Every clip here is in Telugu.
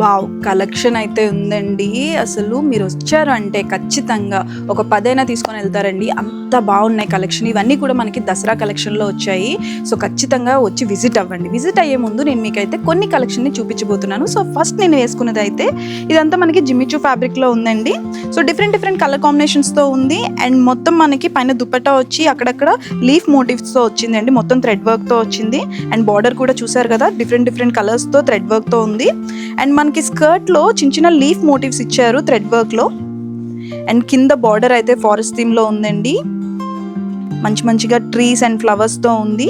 వావ్! కలెక్షన్ అయితే ఉందండి. అసలు మీరు వచ్చారు అంటే ఖచ్చితంగా ఒక 10 అయినా తీసుకొని వెళ్తారండి. అంత బాగున్నాయి కలెక్షన్. ఇవన్నీ కూడా మనకి దసరా కలెక్షన్‌లో వచ్చాయి. సో ఖచ్చితంగా వచ్చి విజిట్ అవ్వండి. విజిట్ అయ్యే ముందు నేను మీకైతే కొన్ని కలెక్షన్‌ని చూపించబోతున్నాను. సో ఫస్ట్ నేను వేసుకున్నదైతే ఇదంతా మనకి జిమ్మిచూ ఫ్యాబ్రిక్‌లో ఉందండి. సో డిఫరెంట్ కలర్ కాంబినేషన్స్‌తో ఉంది. అండ్ మొత్తం మనకి పైన దుపట్టా వచ్చి అక్కడక్కడ లీఫ్ మోటివ్స్‌తో వచ్చిందండి. మొత్తం థ్రెడ్ వర్క్‌తో వచ్చింది. అండ్ బార్డర్ కూడా చూసారు కదా, డిఫరెంట్ కలర్స్‌తో థ్రెడ్ వర్క్‌తో ఉంది. అండ్ మనకి స్కర్ట్లో చిన్న లీఫ్ మోటివ్స్ ఇచ్చారు థ్రెడ్ వర్క్లో. అండ్ కింద బార్డర్ అయితే ఫారెస్ట్ థీమ్లో ఉందండి. మంచిగా ట్రీస్ అండ్ ఫ్లవర్స్తో ఉంది.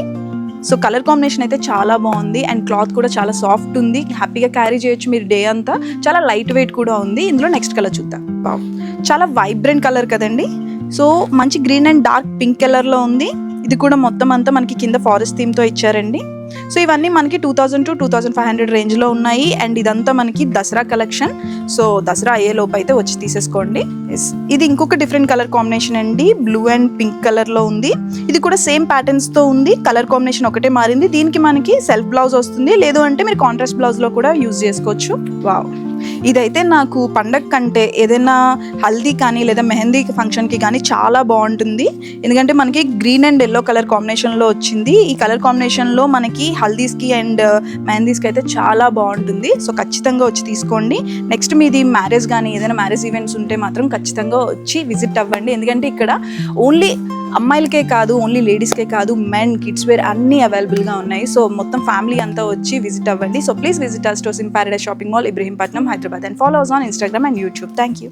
సో కలర్ కాంబినేషన్ అయితే చాలా బాగుంది. అండ్ క్లాత్ కూడా చాలా సాఫ్ట్ ఉంది. హ్యాపీగా క్యారీ చేయొచ్చు మీరు డే అంతా. చాలా లైట్ వెయిట్ కూడా ఉంది. ఇందులో నెక్స్ట్ కలర్ చూద్దాం. వావ్, చాలా వైబ్రెంట్ కలర్ కదండి. సో మంచి గ్రీన్ అండ్ డార్క్ పింక్ కలర్లో ఉంది. ఇది కూడా మొత్తం అంతా మనకి కింద ఫారెస్ట్ థీమ్తో ఇచ్చారండి. సో ఇవన్నీ మనకి 2000 to 2500 రేంజ్లో ఉన్నాయి. అండ్ ఇదంతా మనకి దసరా కలెక్షన్. సో దసరా అయ్యే లోపు అయితే వచ్చి తీసేసుకోండి. ఎస్, ఇది ఇంకొక డిఫరెంట్ కలర్ కాంబినేషన్ అండి. బ్లూ అండ్ పింక్ కలర్లో ఉంది. ఇది కూడా సేమ్ ప్యాటర్న్స్తో ఉంది. కలర్ కాంబినేషన్ ఒకటే మారింది. దీనికి మనకి సెల్ఫ్ బ్లౌజ్ వస్తుంది. లేదు అంటే మీరు కాంట్రాస్ట్ బ్లౌజ్లో కూడా యూజ్ చేసుకోవచ్చు. వావ్, ఇదైతే నాకు పండగ కంటే ఏదైనా హల్దీ కానీ లేదా మెహందీ ఫంక్షన్కి కానీ చాలా బాగుంటుంది. ఎందుకంటే మనకి గ్రీన్ అండ్ ఎల్లో కలర్ కాంబినేషన్లో వచ్చింది. ఈ కలర్ కాంబినేషన్లో మనకి హల్దీస్కి అండ్ మెహందీస్కి అయితే చాలా బాగుంటుంది. సో ఖచ్చితంగా వచ్చి తీసుకోండి. నెక్స్ట్ మీది మ్యారేజ్ కానీ ఏదైనా మ్యారేజ్ ఈవెంట్స్ ఉంటే మాత్రం ఖచ్చితంగా వచ్చి విజిట్ అవ్వండి. ఎందుకంటే ఇక్కడ ఓన్లీ అమ్మాయిలకే కాదు, ఓన్లీ లేడీస్కే కాదు, మెన్, కిడ్స్ వేర్ అన్నీ అవైలబుల్గా ఉన్నాయి. సో మొత్తం ఫ్యామిలీ అంతా వచ్చి విజిట్ అవ్వండి. So please visit our stores in paradise shopping mall, Ibrahimpatnam, Hyderabad, and follow us on Instagram and YouTube. Thank you.